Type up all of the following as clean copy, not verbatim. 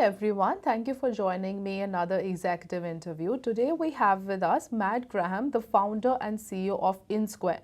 everyone. Thank you for joining me another executive interview. Today we have with us Matt Graham, the founder and CEO of InSquare,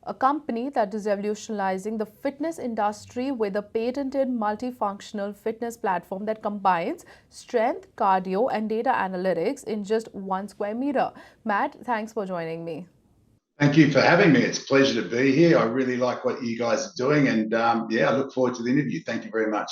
a company that is revolutionizing the fitness industry with a patented multifunctional fitness platform that combines strength, cardio, and data analytics in just 1 square meter. Matt, thanks for joining me. Thank you for having me. It's a pleasure to be here. I really like what you guys are doing, and I look forward to the interview. Thank you very much.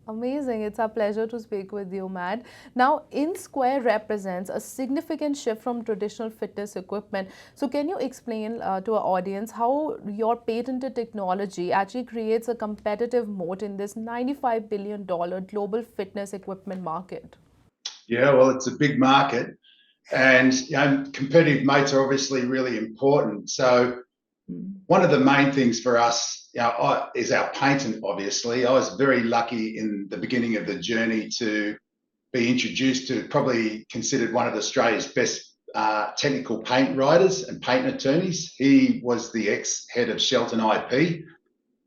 Amazing. It's a pleasure to speak with you, Matt. Now, InSquare represents a significant shift from traditional fitness equipment. So can you explain to our audience how your patented technology actually creates a competitive moat in this $95 billion global fitness equipment market? Yeah, well, it's a big market, and competitive moats are obviously really important. So one of the main things for us is our patent, obviously. I was very lucky in the beginning of the journey to be introduced to probably considered one of Australia's best technical patent writers and patent attorneys. He was the ex-head of Shelton IP.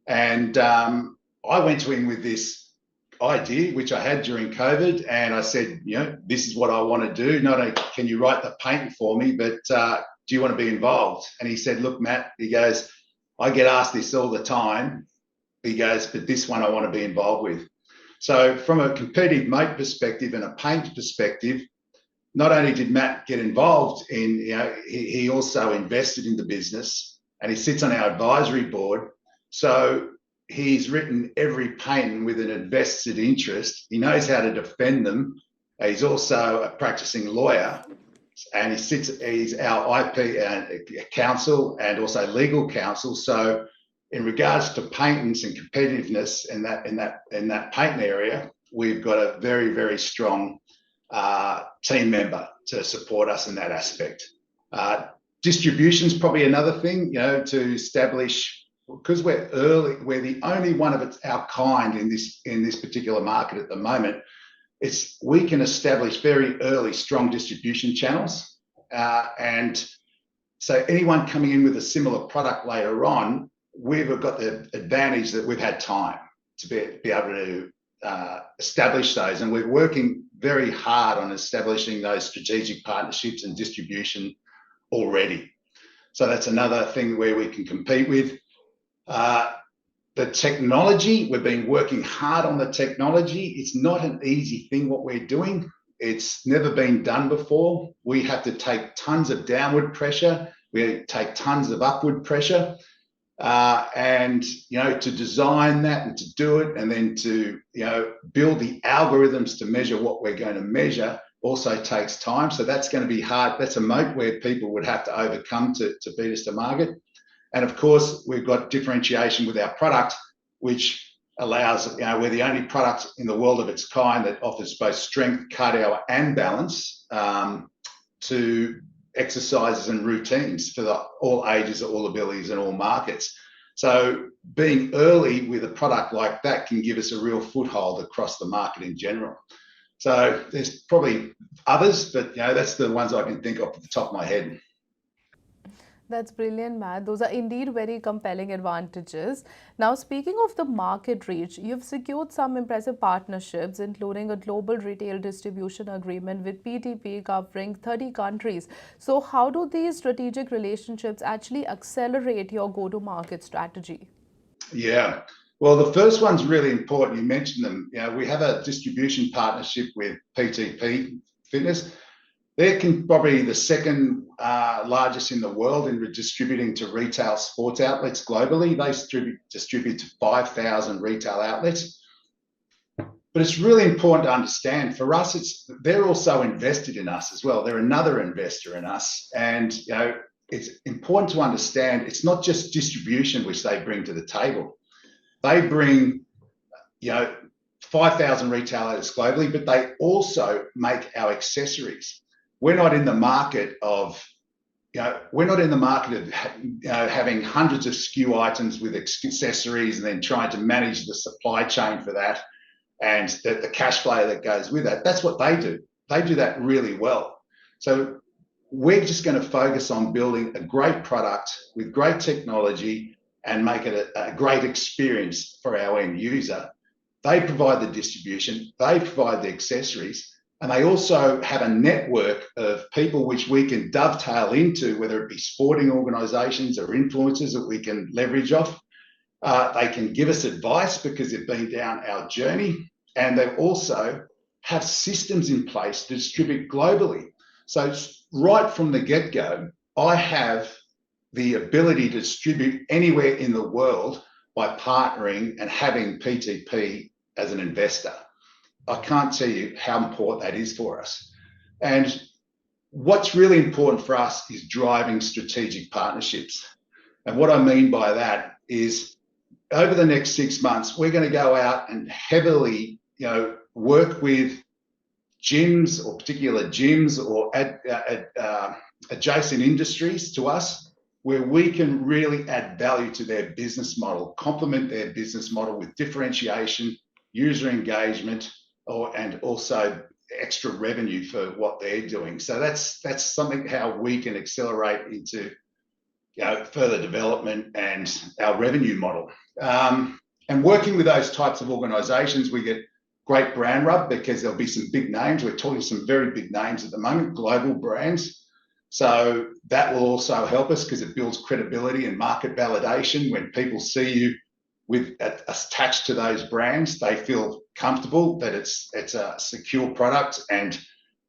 And I went to him with this idea, which I had during COVID. And I said, this is what I want to do. Not only can you write the patent for me, but do you want to be involved? And he said, look, Matt, he goes, I get asked this all the time. He goes, but this one I want to be involved with. So from a competitive moat perspective and a patent perspective, not only did Matt get involved in, he also invested in the business, and he sits on our advisory board. So he's written every patent with an invested interest. He knows how to defend them. He's also a practicing lawyer. And he's our IP counsel and also legal counsel. So in regards to patents and competitiveness in that patent area, we've got a very, very strong team member to support us in that aspect. Distribution is probably another thing, to establish, because we're early, we're the only one of our kind in this particular market at the moment. We can establish very early strong distribution channels, and so anyone coming in with a similar product later on, we've got the advantage that we've had time to be able to establish those, and we're working very hard on establishing those strategic partnerships and distribution already. So that's another thing where we can compete with. The technology, we've been working hard on the technology. It's not an easy thing what we're doing. It's never been done before. We have to take tons of downward pressure. We take tons of upward pressure. And, to design that and to do it, and then to, build the algorithms to measure what we're going to measure also takes time. So that's going to be hard. That's a moat where people would have to overcome to beat us to market. And of course, we've got differentiation with our product, which allows, we're the only product in the world of its kind that offers both strength, cardio, and balance to exercises and routines for all ages, all abilities, and all markets. So being early with a product like that can give us a real foothold across the market in general. So there's probably others, but that's the ones I can think of at the top of my head. That's brilliant, Matt. Those are indeed very compelling advantages. Now, speaking of the market reach, you've secured some impressive partnerships, including a global retail distribution agreement with PTP covering 30 countries. So how do these strategic relationships actually accelerate your go-to-market strategy? Yeah, well, the first one's really important. You mentioned them. We have a distribution partnership with PTP Fitness. They're probably the second largest in the world in distributing to retail sports outlets globally. They distribute to 5,000 retail outlets. But it's really important to understand, for us, they're also invested in us as well. They're another investor in us. And it's important to understand it's not just distribution which they bring to the table. They bring 5,000 retail outlets globally, but they also make our accessories. We're not in the market of having hundreds of SKU items with accessories and then trying to manage the supply chain for that and the cash flow that goes with that. That's what they do. They do that really well. So we're just going to focus on building a great product with great technology and make it a great experience for our end user. they provide the distribution, they provide the accessories, and they also have a network of people which we can dovetail into, whether it be sporting organisations or influencers that we can leverage off. They can give us advice because they've been down our journey, and they also have systems in place to distribute globally. So right from the get-go, I have the ability to distribute anywhere in the world by partnering and having PTP as an investor. I can't tell you how important that is for us. And what's really important for us is driving strategic partnerships. And what I mean by that is over the next 6 months, we're going to go out and heavily, work with gyms or particular gyms or adjacent industries to us, where we can really add value to their business model, complement their business model with differentiation, user engagement, and also extra revenue for what they're doing. So that's something how we can accelerate into further development and our revenue model. And working with those types of organisations, we get great brand rub because there'll be some big names. We're talking some very big names at the moment, global brands. So that will also help us because it builds credibility and market validation. When people see you with attached to those brands, they feel comfortable that it's a secure product and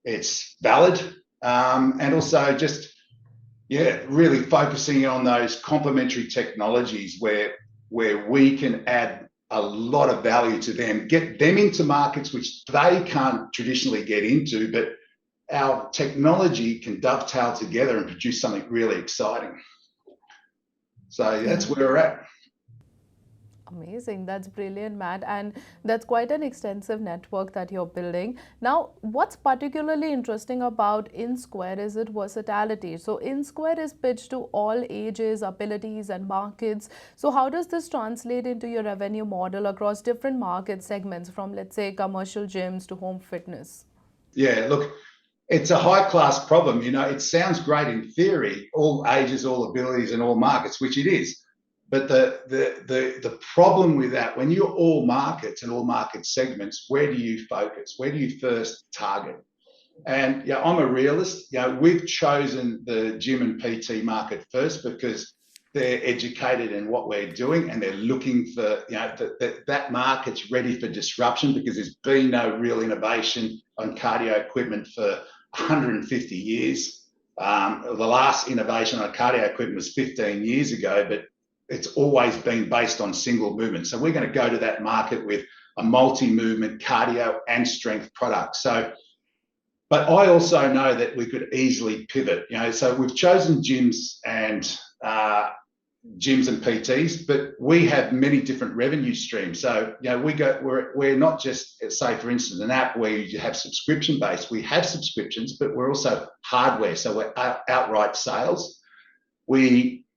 it's valid. And also just, really focusing on those complementary technologies where we can add a lot of value to them, get them into markets which they can't traditionally get into, but our technology can dovetail together and produce something really exciting. So that's where we're at. Amazing. That's brilliant, Matt. And that's quite an extensive network that you're building. Now, what's particularly interesting about InSquare is its versatility. So InSquare is pitched to all ages, abilities, and markets. So how does this translate into your revenue model across different market segments, from, let's say, commercial gyms to home fitness? Yeah, look, it's a high-class problem. It sounds great in theory, all ages, all abilities, and all markets, which it is. But the problem with that, when you're all markets and all market segments, where do you focus? Where do you first target? And I'm a realist. We've chosen the gym and PT market first because they're educated in what we're doing and they're looking for, that market's ready for disruption because there's been no real innovation on cardio equipment for 150 years. The last innovation on cardio equipment was 15 years ago, but it's always been based on single movement. So we're going to go to that market with a multi-movement cardio and strength product. But I also know that we could easily pivot. So we've chosen gyms and PTs, but we have many different revenue streams. So we're not just, say for instance, an app where you have subscription based. We have subscriptions, but we're also hardware. So we're outright sales.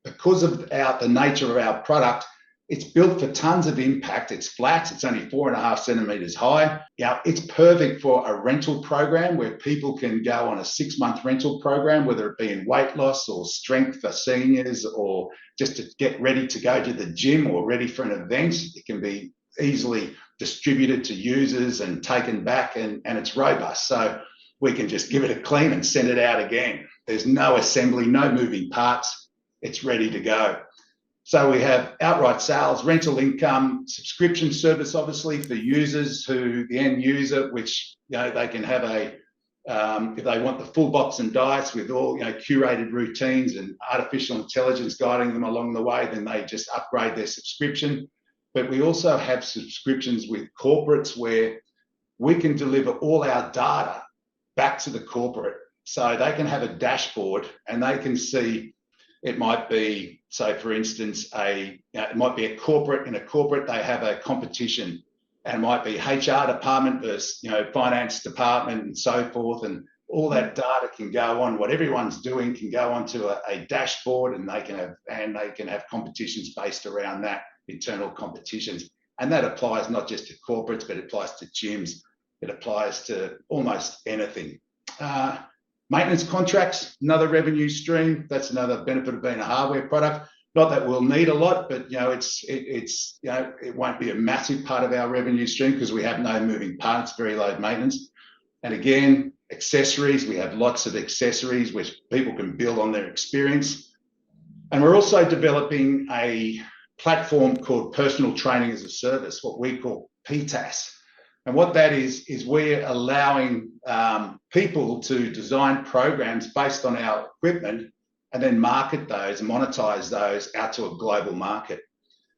Because of the nature of our product, it's built for tons of impact. It's flat. It's only 4.5 centimeters high. It's perfect for a rental program where people can go on a 6-month rental program, whether it be in weight loss or strength for seniors or just to get ready to go to the gym or ready for an event. It can be easily distributed to users and taken back, and it's robust. So we can just give it a clean and send it out again. There's no assembly, no moving parts. It's ready to go. So we have outright sales, rental income, subscription service, obviously for users who the end user, which they can have if they want the full box and diets with all curated routines and artificial intelligence guiding them along the way, then they just upgrade their subscription. But we also have subscriptions with corporates where we can deliver all our data back to the corporate, so they can have a dashboard and they can see. It might be, so for instance, it might be a corporate. In a corporate, they have a competition, and it might be HR department versus finance department and so forth, and all that data can go on. What everyone's doing can go onto a dashboard, and they can have competitions based around that, internal competitions, and that applies not just to corporates, but it applies to gyms. It applies to almost anything. Maintenance contracts, another revenue stream. That's another benefit of being a hardware product. Not that we'll need a lot, but it won't be a massive part of our revenue stream because we have no moving parts, very low maintenance. And again, accessories, we have lots of accessories which people can build on their experience. And we're also developing a platform called Personal Training as a Service, what we call PTAS. And what that is we're allowing people to design programs based on our equipment and then market those and monetize those out to a global market.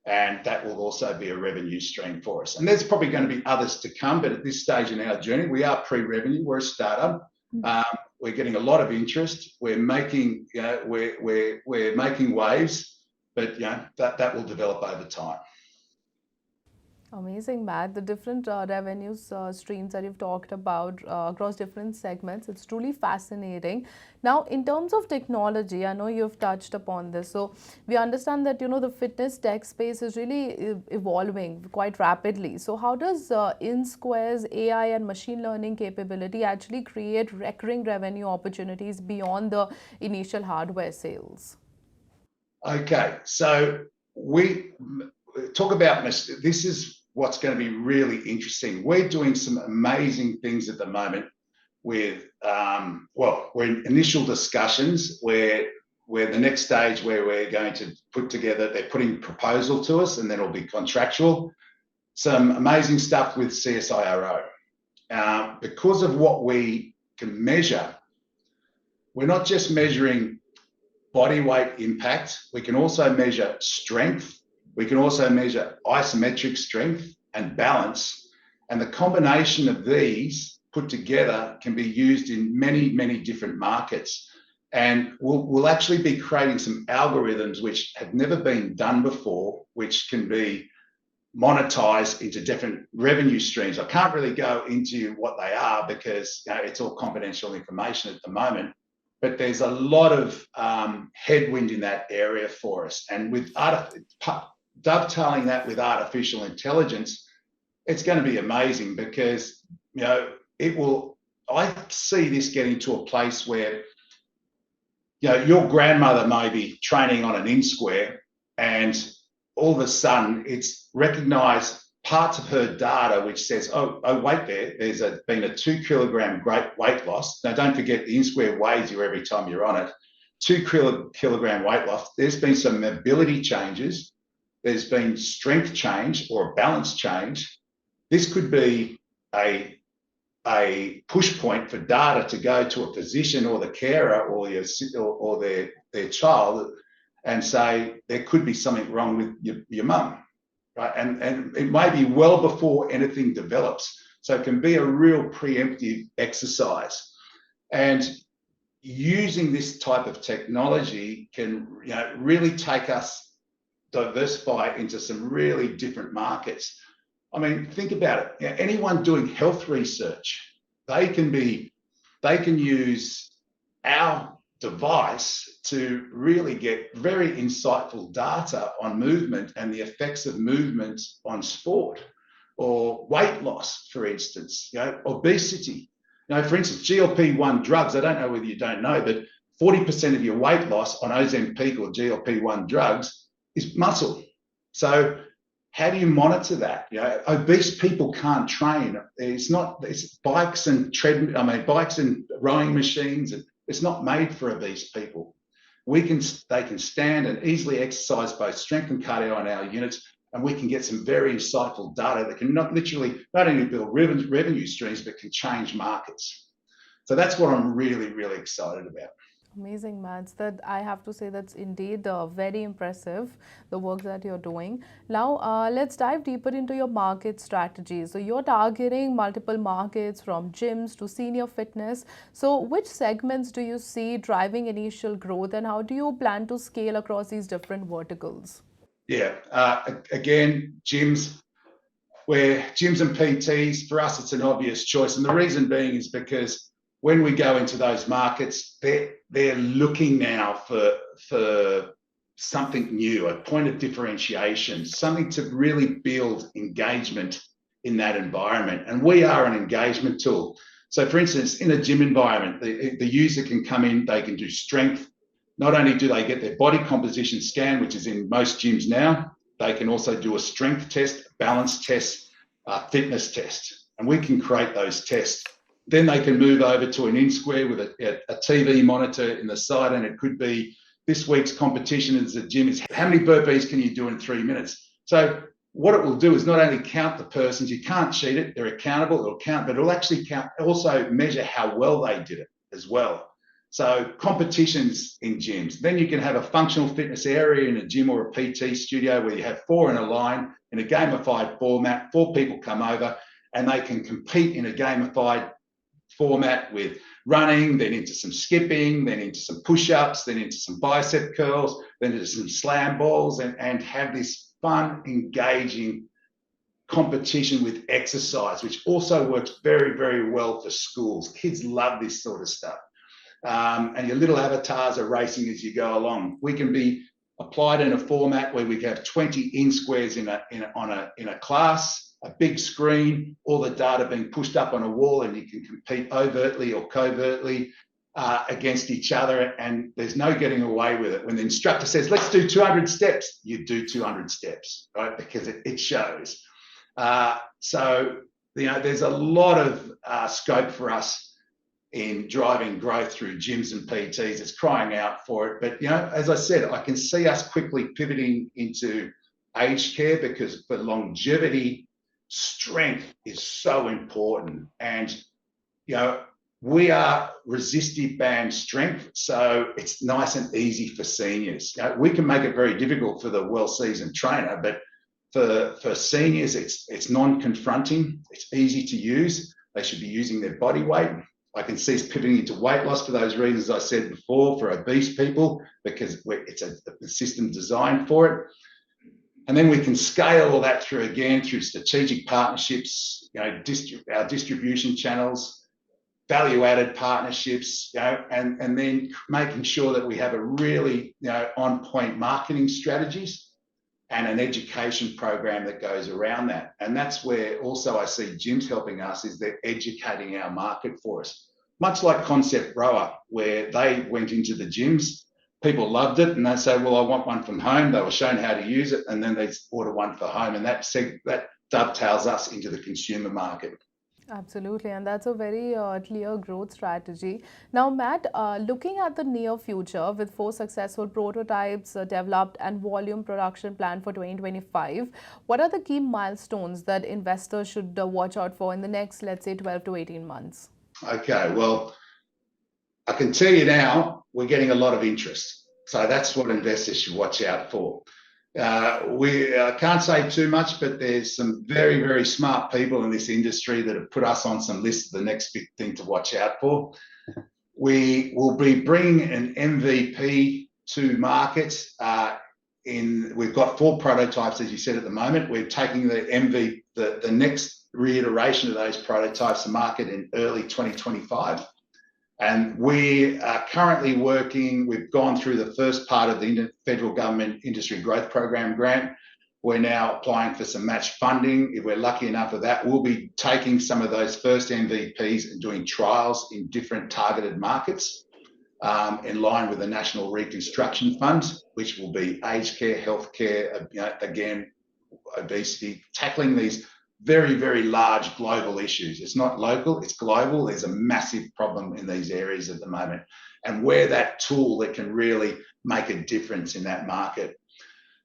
And that will also be a revenue stream for us. And there's probably going to be others to come, but at this stage in our journey, we are pre-revenue. We're a startup. We're getting a lot of interest. We're making, we're making waves, but that will develop over time. Amazing, Matt. The different revenue streams that you've talked about across different segments, it's truly fascinating. Now, in terms of technology, I know you've touched upon this. So we understand that, the fitness tech space is really evolving quite rapidly. So how does InSquare's AI and machine learning capability actually create recurring revenue opportunities beyond the initial hardware sales? Okay, so we talk about this is what's going to be really interesting. We're doing some amazing things at the moment with, we're in initial discussions where the next stage where we're going to put together, they're putting a proposal to us and then it'll be contractual. Some amazing stuff with CSIRO. Because of what we can measure, we're not just measuring body weight impact, we can also measure strength. We can also measure isometric strength and balance. And the combination of these put together can be used in many, many different markets. And we'll actually be creating some algorithms which have never been done before, which can be monetized into different revenue streams. I can't really go into what they are because it's all confidential information at the moment. But there's a lot of headwind in that area for us. And with dovetailing that with artificial intelligence, it's going to be amazing because, I see this getting to a place where, your grandmother may be training on an InSquare and all of a sudden it's recognized parts of her data which says, oh wait, there's been a 2 kilogram great weight loss. Now don't forget the InSquare weighs you every time you're on it. 2 kilogram weight loss. There's been some mobility changes. There's been strength change or a balance change. This could be a push point for data to go to a physician or the carer or their child and say there could be something wrong with your mum, right? And it may be well before anything develops. So it can be a real preemptive exercise. And using this type of technology can really take us diversify into some really different markets. I mean, think about it. Anyone doing health research, they can use our device to really get very insightful data on movement and the effects of movement on sport or weight loss, for instance, obesity. For instance, GLP-1 drugs, I don't know whether you don't know, but 40% of your weight loss on Ozempic or GLP-1 drugs is muscle. So how do you monitor that? Obese people can't train. It's bikes and bikes and rowing machines, and it's not made for obese people. They can stand and easily exercise both strength and cardio on our units, and we can get some very insightful data that can not only build revenue streams, but can change markets. So that's what I'm really, really excited about. Amazing, Mads. That I have to say that's indeed very impressive, the work that you're doing. Now, let's dive deeper into your market strategy. So you're targeting multiple markets from gyms to senior fitness. So which segments do you see driving initial growth and how do you plan to scale across these different verticals? Yeah, again, gyms and PTs, for us, it's an obvious choice. And the reason being is because when we go into those markets, they're looking now for something new, a point of differentiation, something to really build engagement in that environment. And we are an engagement tool. So for instance, in a gym environment, the user can come in, they can do strength, not only do they get their body composition scan, which is in most gyms now, they can also do a strength test, balance test, fitness test, and we can create those tests. Then they can move over to an InSquare with a TV monitor in the side, and it could be this week's competition as a gym is how many burpees can you do in 3 minutes. So what it will do is not only count the persons, you can't cheat it, they're accountable, it'll count, but it'll actually count, also measure how well they did it as well. So competitions in gyms. Then you can have a functional fitness area in a gym or a PT studio where you have 4 in a line in a gamified format. 4 people come over and they can compete in a gamified format with running, then into some skipping, then into some push-ups, then into some bicep curls, then into some slam balls, and have this fun, engaging competition with exercise, which also works very, very well for schools. Kids love this sort of stuff. And your little avatars are racing as you go along. We can be applied in a format where we can have 20 InSquares in a class, a big screen, all the data being pushed up on a wall, and you can compete overtly or covertly against each other, and there's no getting away with it. When the instructor says, let's do 200 steps, you do 200 steps, right? Because it shows. So, there's a lot of scope for us in driving growth through gyms and PTs. It's crying out for it. But, as I said, I can see us quickly pivoting into aged care, because for longevity, strength is so important. And, we are resistive band strength, so it's nice and easy for seniors. We can make it very difficult for the well-seasoned trainer, but for seniors, it's non-confronting, it's easy to use. They should be using their body weight. I can see us pivoting into weight loss for those reasons I said before, for obese people, because it's a system designed for it. And then we can scale all that through strategic partnerships, our distribution channels, value-added partnerships, and then making sure that we have a really, on-point marketing strategies and an education program that goes around that. And that's where also I see gyms helping us, is they're educating our market for us. Much like Concept Rower, where they went into the gyms, people loved it, and they say, well, I want one from home. They were shown how to use it, and then they order one for home. And that dovetails us into the consumer market. Absolutely, and that's a very clear growth strategy. Now, Matt, looking at the near future with 4 successful prototypes developed and volume production planned for 2025, what are the key milestones that investors should watch out for in the next, let's say, 12 to 18 months? Okay, well, I can tell you now, we're getting a lot of interest. So that's what investors should watch out for. We can't say too much, but there's some very, very smart people in this industry that have put us on some lists of the next big thing to watch out for. We will be bringing an MVP to market. We've got 4 prototypes, as you said, at the moment. We're taking the next reiteration of those prototypes to market in early 2025. And we are currently working, we've gone through the first part of the federal government industry growth program grant. We're now applying for some match funding. If we're lucky enough with that, we'll be taking some of those first MVPs and doing trials in different targeted markets in line with the National Reconstruction Fund, which will be aged care, healthcare, again, obesity, tackling these very, very large global issues. It's not local, it's global. There's a massive problem in these areas at the moment. And we're that tool that can really make a difference in that market.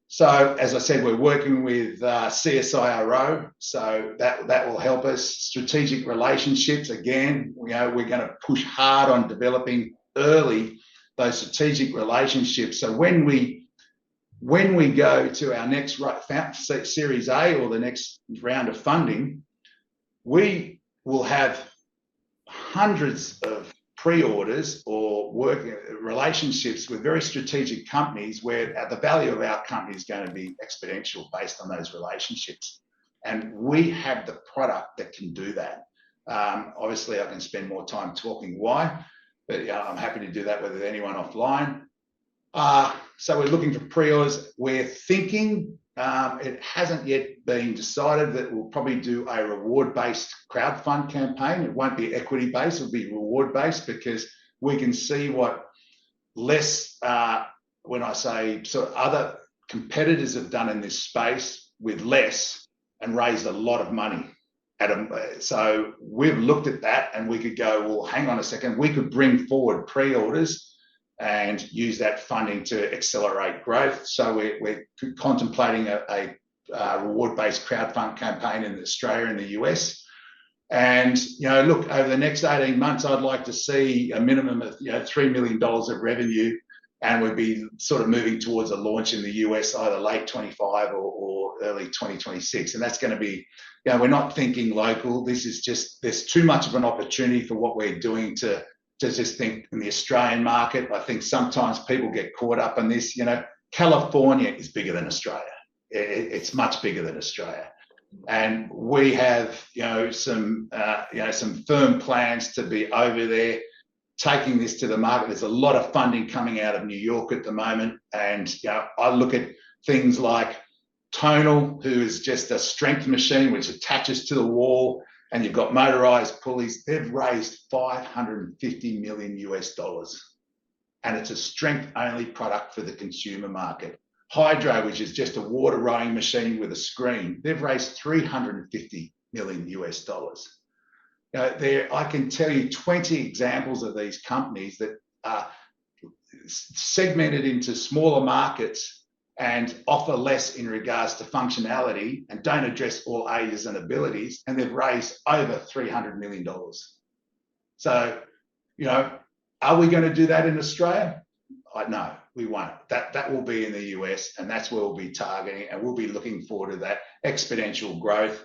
So, as I said, we're working with CSIRO, so that will help us. Strategic relationships, again, we're going to push hard on developing early those strategic relationships. So when we go to our next Series A or the next round of funding, we will have hundreds of pre-orders or working relationships with very strategic companies where the value of our company is going to be exponential based on those relationships. And we have the product that can do that. Obviously, I can spend more time talking why, but I'm happy to do that with anyone offline. So we're looking for pre-orders. We're thinking, it hasn't yet been decided, that we'll probably do a reward-based crowdfund campaign. It won't be equity-based, it'll be reward-based, because we can see what less, when I say sort of other competitors have done in this space with less and raised a lot of money. So we've looked at that and we could go, well, hang on a second, we could bring forward pre-orders and use that funding to accelerate growth. So we're contemplating a reward-based crowdfund campaign in Australia and the US. And, look, over the next 18 months, I'd like to see a minimum of, $3 million of revenue, and we'd be sort of moving towards a launch in the US either late 25 or early 2026. And that's going to be, we're not thinking local. This is just, there's too much of an opportunity for what we're doing to just think in the Australian market. I think sometimes people get caught up in this. California is bigger than Australia. It's much bigger than Australia. And we have, some firm plans to be over there taking this to the market. There's a lot of funding coming out of New York at the moment. And, I look at things like Tonal, who is just a strength machine which attaches to the wall, and you've got motorized pulleys. They've raised $550 million US. And it's a strength only product for the consumer market. Hydro, which is just a water rowing machine with a screen, they've raised $350 million US. I can tell you 20 examples of these companies that are segmented into smaller markets and offer less in regards to functionality and don't address all ages and abilities, and they've raised over $300 million. So, are we going to do that in Australia? No, we won't. That will be in the US, and that's where we'll be targeting, and we'll be looking forward to that exponential growth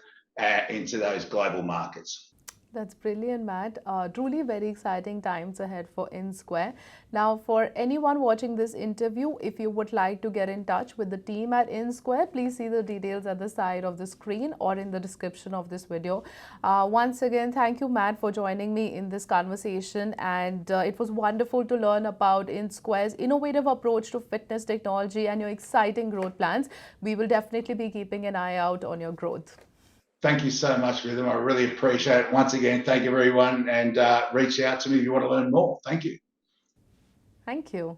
into those global markets. That's brilliant, Matt. Truly very exciting times ahead for InSquare. Now, for anyone watching this interview, if you would like to get in touch with the team at InSquare, please see the details at the side of the screen or in the description of this video. Once again, thank you, Matt, for joining me in this conversation. And it was wonderful to learn about InSquare's innovative approach to fitness technology and your exciting growth plans. We will definitely be keeping an eye out on your growth. Thank you so much, Rhythm. I really appreciate it. Once again, thank you, everyone, and reach out to me if you want to learn more. Thank you. Thank you.